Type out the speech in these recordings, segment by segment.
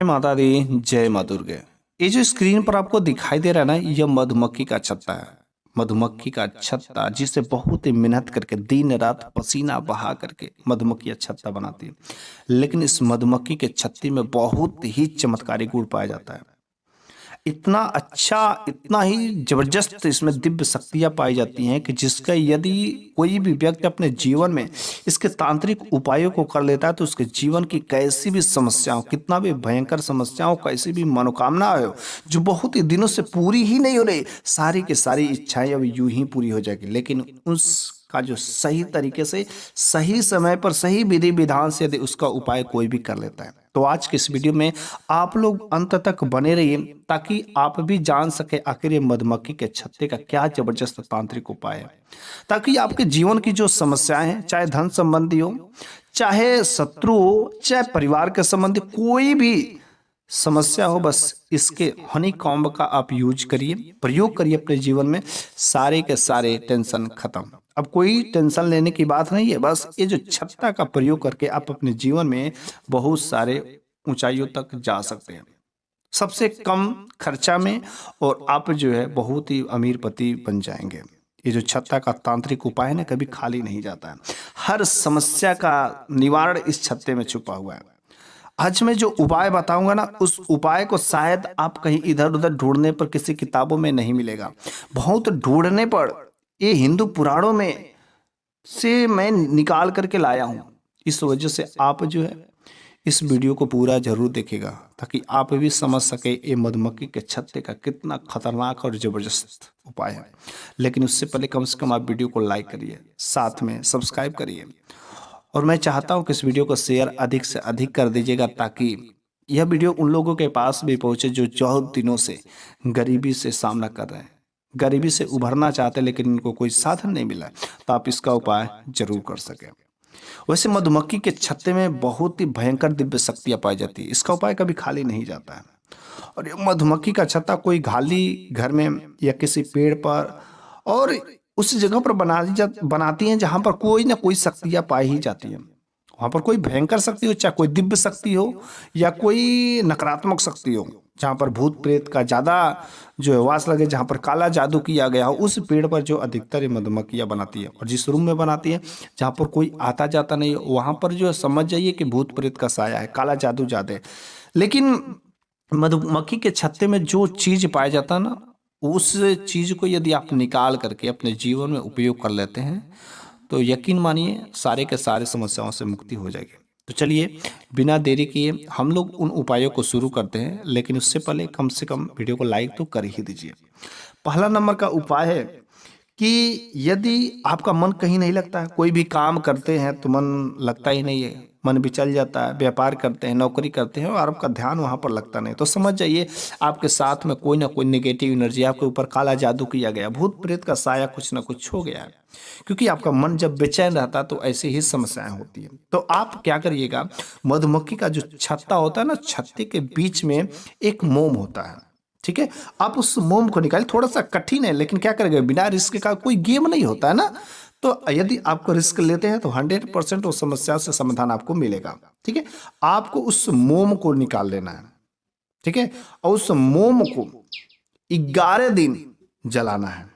जय माता दी, जय माँ दुर्गे। ये जो स्क्रीन पर आपको दिखाई दे रहा है ना, यह मधुमक्खी का छत्ता है। मधुमक्खी का छत्ता जिसे बहुत ही मेहनत करके दिन रात पसीना बहा करके मधुमक्खियां छत्ता बनाती है। लेकिन इस मधुमक्खी के छत्ते में बहुत ही चमत्कारी गुण पाया जाता है। इतना अच्छा, इतना ही जबरदस्त इसमें दिव्य शक्तियां पाई जाती हैं कि जिसका यदि कोई भी व्यक्ति अपने जीवन में इसके तांत्रिक उपायों को कर लेता है तो उसके जीवन की कैसी भी समस्याओं, कितना भी भयंकर समस्याओं, कैसी भी मनोकामना हो जो बहुत ही दिनों से पूरी ही नहीं हो रही, सारी की सारी इच्छाएं अब यूं ही पूरी हो जाएगी। लेकिन उसका जो सही तरीके से, सही समय पर, सही विधि विधान से यदि उसका उपाय कोई भी कर लेता है। तो आज के इस वीडियो में आप लोग अंत तक बने रहिए ताकि आप भी जान सके आखिर ये मधुमक्खी के छत्ते का क्या जबरदस्त तांत्रिक उपाय है, ताकि आपके जीवन की जो समस्याएं हैं, चाहे धन संबंधी हो, चाहे शत्रु हो, चाहे परिवार के संबंधी कोई भी समस्या हो, बस इसके हनी कॉम्ब का आप यूज करिए, प्रयोग करिए अपने जीवन में, सारे के सारे टेंशन खत्म। अब कोई टेंशन लेने की बात नहीं है, बस ये जो छत्ता का प्रयोग करके आप अपने जीवन में बहुत सारे ऊंचाइयों तक जा सकते हैं, सबसे कम खर्चा में, और आप जो है बहुत ही अमीर पति बन जाएंगे। ये जो छत्ता का तांत्रिक उपाय है ना, कभी खाली नहीं जाता है। हर समस्या का निवारण इस छत्ते में छुपा हुआ है। आज मैं जो उपाय बताऊंगा ना, उस उपाय को शायद आप कहीं इधर उधर ढूंढने पर किसी किताबों में नहीं मिलेगा, बहुत ढूंढने पर ये हिंदू पुराणों में से मैं निकाल करके लाया हूं। इस वजह से आप जो है इस वीडियो को पूरा जरूर देखेगा ताकि आप भी समझ सके ये मधुमक्खी के छत्ते का कितना खतरनाक और जबरदस्त उपाय है। लेकिन उससे पहले कम से कम आप वीडियो को लाइक करिए, साथ में सब्सक्राइब करिए, और मैं चाहता हूं कि इस वीडियो को शेयर अधिक से अधिक कर दीजिएगा ताकि यह वीडियो उन लोगों के पास भी पहुंचे जो बहुत दिनों से गरीबी से सामना कर रहे हैं, गरीबी से उभरना चाहते हैं लेकिन इनको कोई साधन नहीं मिला, तो आप इसका उपाय जरूर कर सकें। वैसे मधुमक्खी के छत्ते में बहुत ही भयंकर दिव्य शक्तियां पाई जाती है, इसका उपाय कभी खाली नहीं जाता है। और ये मधुमक्खी का छत्ता कोई खाली घर में या किसी पेड़ पर और उस जगह पर बनाती हैं जहां पर कोई ना कोई शक्तियां पाई ही जाती हैं। वहां पर कोई भयंकर शक्ति हो, चाहे कोई दिव्य शक्ति हो या कोई नकारात्मक शक्ति हो, जहां पर भूत प्रेत का ज्यादा जो है वास लगे, जहां पर काला जादू किया गया हो, उस पेड़ पर जो अधिकतर ये मधुमक्खियां बनाती है। और जिस रूम में बनाती है जहां पर कोई आता जाता नहीं हो, वहां पर जो है समझ जाइए कि भूत प्रेत का साया है, काला जादू ज्यादा है। लेकिन मधुमक्खी के छत्ते में जो चीज पाया जाता है ना, उस चीज को यदि आप निकाल करके अपने जीवन में उपयोग कर लेते हैं तो यकीन मानिए सारे के सारे समस्याओं से मुक्ति हो जाएगी। तो चलिए बिना देरी किए हम लोग उन उपायों को शुरू करते हैं, लेकिन उससे पहले कम से कम वीडियो को लाइक तो कर ही दीजिए। पहला नंबर का उपाय है कि यदि आपका मन कहीं नहीं लगता है, कोई भी काम करते हैं तो मन लगता ही नहीं है, मन भी चल जाता है, व्यापार करते हैं, नौकरी करते हैं और आपका ध्यान वहां पर लगता नहीं, तो समझ जाइए आपके साथ में कोई ना कोई नेगेटिव एनर्जी, आपके ऊपर काला जादू किया गया, भूत प्रेत का साया कुछ ना कुछ हो गया है। क्योंकि आपका मन जब बेचैन रहता है तो ऐसी ही समस्याएं होती है। तो आप क्या करिएगा, मधुमक्खी का जो छत्ता होता है ना, छत्ते के बीच में एक मोम होता है, ठीक है, आप उस मोम को निकालिए। थोड़ा सा कठिन है लेकिन क्या करेंगे, बिना रिस्क का कोई गेम नहीं होता है ना, तो यदि आपको रिस्क लेते हैं तो 100% उस समस्या से समाधान आपको मिलेगा। ठीक है, आपको उस मोम को निकाल लेना है, ठीक है, और उस मोम को 11 दिन जलाना है।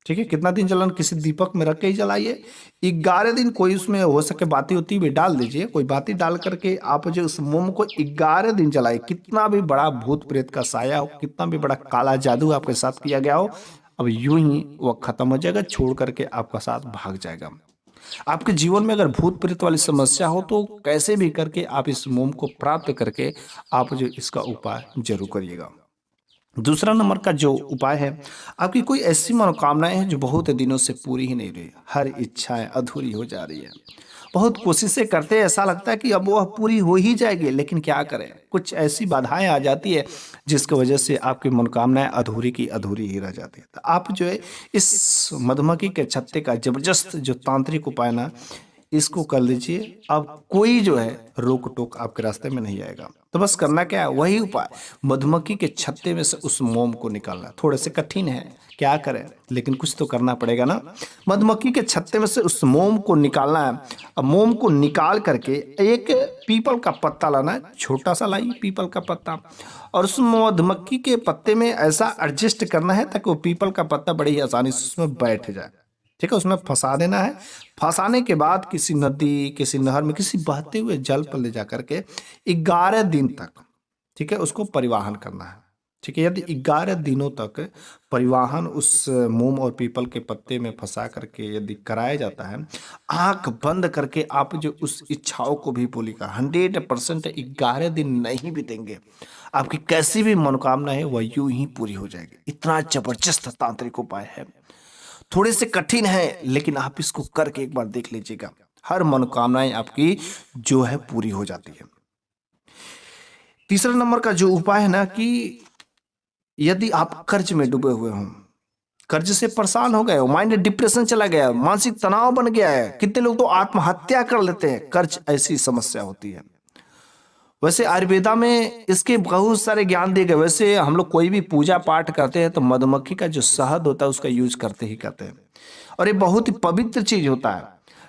ठीक है, कितना दिन जलाना, किसी दीपक में रख के ही जलाइए। 11 दिन, कोई उसमें हो सके बाती होती भी डाल दीजिए, कोई बाती डाल करके आप जो उस मोम को 11 दिन जलाइए। कितना भी बड़ा भूत प्रेत का साया हो, कितना भी बड़ा काला जादू आपके साथ किया गया हो, अब यूं ही वो खत्म हो जाएगा, छोड़ करके आपका साथ भाग जाएगा। आपके जीवन में अगर भूत प्रेत वाली समस्या हो तो कैसे भी करके आप इस मोम को प्राप्त करके आप जो इसका उपाय जरूर करिएगा। दूसरा नंबर का जो उपाय है, आपकी कोई ऐसी मनोकामनाएं हैं जो बहुत दिनों से पूरी ही नहीं रही, हर इच्छाएं अधूरी हो जा रही है, बहुत कोशिशें करते हैं, ऐसा लगता है कि अब वह पूरी हो ही जाएगी, लेकिन क्या करें, कुछ ऐसी बाधाएं आ जाती है जिसकी वजह से आपकी मनोकामनाएं अधूरी की अधूरी ही रह जाती है। तो आप जो है इस मधुमक्खी के छत्ते का जबरदस्त जो तांत्रिक उपाय ना, इसको कर लीजिए, अब कोई जो है रोक टोक आपके रास्ते में नहीं आएगा। तो बस करना क्या है, वही उपाय, मधुमक्खी के छत्ते में से उस मोम को निकालना है। थोड़े से कठिन है, क्या करें, लेकिन कुछ तो करना पड़ेगा ना। मधुमक्खी के छत्ते में से उस मोम को निकालना है। अब मोम को निकाल करके एक पीपल का पत्ता लाना है, छोटा सा लाइए पीपल का पत्ता, और उस मधुमक्खी के पत्ते में ऐसा एडजस्ट करना है ताकि वो पीपल का पत्ता बड़ी ही आसानी से उसमें बैठ जाए। ठीक है, उसमें फंसा देना है। फंसाने के बाद किसी नदी, किसी नहर में, किसी बहते हुए जल पर ले जा करके 11 दिन तक, ठीक है, उसको परिवहन करना है। ठीक है, यदि 11 दिनों तक परिवहन उस मोम और पीपल के पत्ते में फंसा करके यदि कराया जाता है, आंख बंद करके आप जो उस इच्छाओं को भी बोलिएगा, 100% 11 दिन नहीं बीतेंगे, आपकी कैसी भी मनोकामना है वह यूं ही पूरी हो जाएगी। इतना जबरदस्त तांत्रिक उपाय है, थोड़े से कठिन है, लेकिन आप इसको करके एक बार देख लीजिएगा, हर मनोकामनाएं आपकी जो है पूरी हो जाती है। तीसरा नंबर का जो उपाय है ना, कि यदि आप कर्ज में डूबे हुए हों, कर्ज से परेशान हो गए हो, माइंड डिप्रेशन चला गया, मानसिक तनाव बन गया है, कितने लोग तो आत्महत्या कर लेते हैं, कर्ज ऐसी समस्या होती है। वैसे आयुर्वेदा में इसके बहुत सारे ज्ञान दिए गए। वैसे हम लोग कोई भी पूजा पाठ करते हैं तो मधुमक्खी का जो शहद होता है उसका यूज करते ही करते हैं, और ये बहुत ही पवित्र चीज होता है।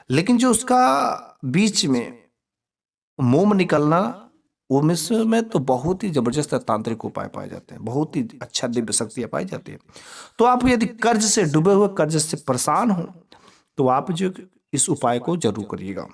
लेकिन जो उसका बीच में मोम निकलना, वो मिश्र में तो बहुत ही जबरदस्त तांत्रिक उपाय पाए जाते हैं, बहुत ही अच्छा दिव्य शक्तियां पाई जाती है। तो आप यदि कर्ज से डूबे हुए, कर्ज से परेशान हो, तो आप जो इस उपाय को जरूर करिएगा।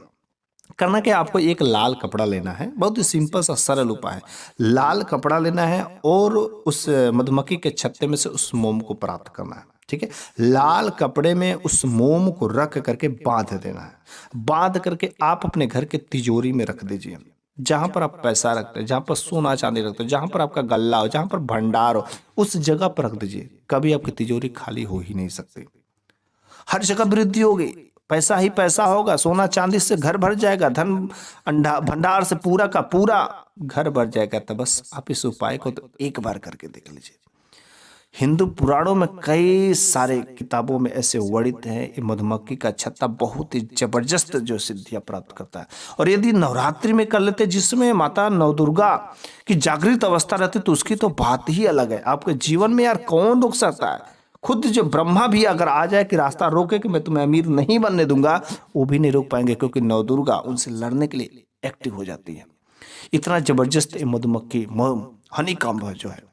करना क्या, आपको एक लाल कपड़ा लेना है, बहुत ही सिंपल सा सरल उपाय है। लाल कपड़ा लेना है और उस मधुमक्खी के छत्ते में से उस मोम को प्राप्त करना है। ठीक है, लाल कपड़े में उस मोम को रख करके बांध देना है। बांध करके आप अपने घर के तिजोरी में रख दीजिए, जहां पर आप पैसा रखते हैं, जहां पर सोना चांदी रखते हैं, जहां पर आपका गल्ला हो, जहां पर भंडार हो, उस जगह पर रख दीजिए। कभी आपकी तिजोरी खाली हो ही नहीं सकती, हर जगह वृद्धि होगी, पैसा ही पैसा होगा, सोना चांदी से घर भर जाएगा, धन भंडार से पूरा का पूरा घर भर जाएगा। तो बस आप इस उपाय को तो एक बार करके देख लीजिए। हिंदू पुराणों में कई सारे किताबों में ऐसे वर्णित है, ये मधुमक्खी का छत्ता बहुत ही जबरदस्त जो सिद्धियां प्राप्त करता है। और यदि नवरात्रि में कर लेते, जिसमें माता नवदुर्गा की जागृत अवस्था रहती, तो उसकी तो बात ही अलग है। आपके जीवन में यार कौन रोक सकता है, खुद जो ब्रह्मा भी अगर आ जाए कि रास्ता रोके कि मैं तुम्हें अमीर नहीं बनने दूंगा, वो भी नहीं रोक पाएंगे, क्योंकि नवदुर्गा उनसे लड़ने के लिए एक्टिव हो जाती है। इतना जबरदस्त मधुमक्खी हनी कॉम्ब जो है।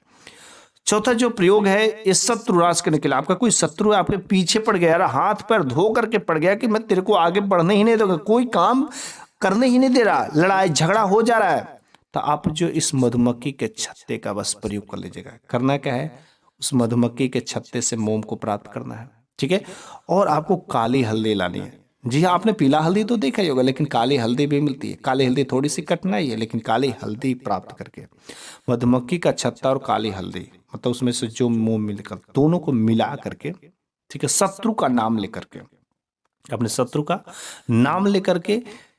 चौथा जो प्रयोग है, ये शत्रु नाश करने के लिए। आपका कोई शत्रु है, आपके पीछे पड़ गया, हाथ पैर धो करके पड़ गया कि मैं तेरे को आगे बढ़ने ही नहीं दूंगा, कोई काम करने ही नहीं दे रहा, लड़ाई झगड़ा हो जा रहा है, तो आप जो इस मधुमक्खी के छत्ते का बस प्रयोग कर लीजिएगा। करना क्या है, उस मधुमक्खी के छत्ते से मोम को प्राप्त करना है। ठीक है, और आपको काली हल्दी लानी है। जी हाँ, आपने पीला हल्दी तो देखा ही होगा, लेकिन काली हल्दी भी मिलती है। काली हल्दी थोड़ी सी कठिनाई है, लेकिन काली हल्दी प्राप्त करके मधुमक्खी का छत्ता और काली हल्दी, मतलब उसमें से जो मोम मिलकर, दोनों को मिला करके, ठीक है, शत्रु का नाम लेकर के, अपने शत्रु का नाम लेकर के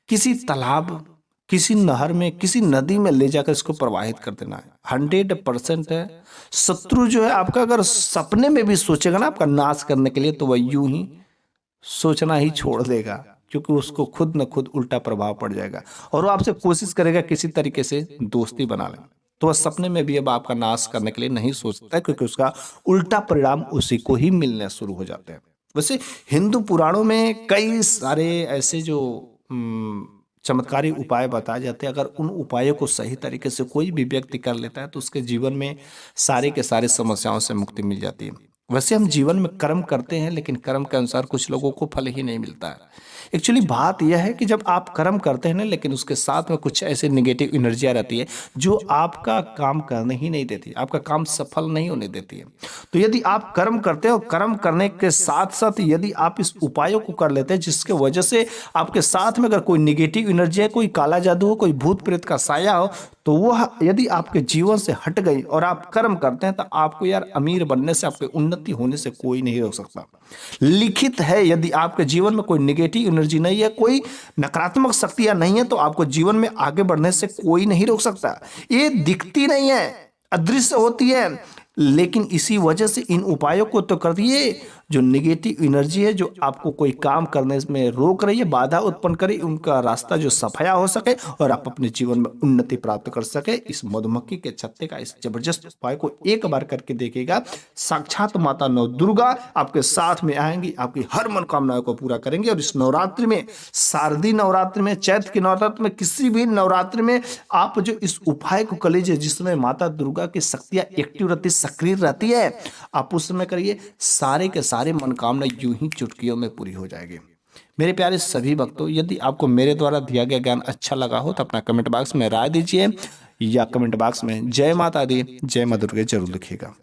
किसी तालाब, किसी नहर में, किसी नदी में ले जाकर इसको प्रवाहित कर देना है। 100% है। शत्रु जो है आपका अगर सपने में भी सोचेगा ना आपका नाश करने के लिए, तो वह यूं ही सोचना ही छोड़ देगा, क्योंकि उसको खुद न खुद उल्टा प्रभाव पड़ जाएगा, और वो आपसे कोशिश करेगा किसी तरीके से दोस्ती बना ले। तो वह सपने में भी अब आपका नाश करने के लिए नहीं सोचता है, क्योंकि उसका उल्टा परिणाम उसी को ही मिलने शुरू हो जाते हैं। वैसे हिंदू पुराणों में कई सारे ऐसे जो चमत्कारी उपाय बताए जाते हैं। अगर उन उपायों को सही तरीके से कोई भी व्यक्ति कर लेता है, तो उसके जीवन में सारे के सारे समस्याओं से मुक्ति मिल जाती है। वैसे हम जीवन में कर्म करते हैं, लेकिन कर्म के अनुसार कुछ लोगों को फल ही नहीं मिलता है। एक्चुअली बात यह है कि जब आप कर्म करते हैं ना, लेकिन उसके साथ में कुछ ऐसे निगेटिव एनर्जियाँ रहती है जो आपका काम करने ही नहीं देती, आपका काम सफल नहीं होने देती है। तो यदि आप कर्म करते हो, कर्म करने के साथ साथ यदि आप इस उपायों को कर लेते हैं, जिसके वजह से आपके साथ में अगर कोई निगेटिव एनर्जी है, कोई काला जादू हो, कोई भूत प्रेत का साया हो, तो वह यदि आपके जीवन से हट गई और आप कर्म करते हैं, तो आपको यार अमीर बनने से, आपके उन्नति होने से कोई नहीं रोक सकता। लिखित है, यदि आपके जीवन में कोई निगेटिव एनर्जी नहीं है, कोई नकारात्मक शक्तियां नहीं है, तो आपको जीवन में आगे बढ़ने से कोई नहीं रोक सकता। ये दिखती नहीं है, अदृश्य होती है, लेकिन इसी वजह से इन उपायों को तो कर दिए, जो निगेटिव एनर्जी है, जो आपको कोई काम करने में रोक रही है, बाधा उत्पन्न करे, उनका रास्ता जो सफाया हो सके और आप अपने जीवन में उन्नति प्राप्त कर सके। इस मधुमक्खी के छत्ते का इस जबरदस्त उपाय को एक बार करके देखिएगा, साक्षात माता नौ दुर्गा आपके साथ में आएंगी, आपकी हर मनोकामनाओं को पूरा करेंगे। और इस नवरात्रि में, शारदीय नवरात्रि में, चैत्र के नवरात्रि में, किसी भी नवरात्रि में आप जो इस उपाय को कर लीजिए जिसमें माता दुर्गा की शक्तियां एक्टिव रहती, सक्रिय रहती है, आप उस समय करिए, सारे के सारे मनोकामना यूं ही चुटकियों में पूरी हो जाएगी। मेरे प्यारे सभी भक्तों, यदि आपको मेरे द्वारा दिया गया ज्ञान अच्छा लगा हो तो अपना कमेंट बॉक्स में राय दीजिए, या कमेंट बॉक्स में जय माता दी, जय मां दुर्गे जरूर लिखिएगा।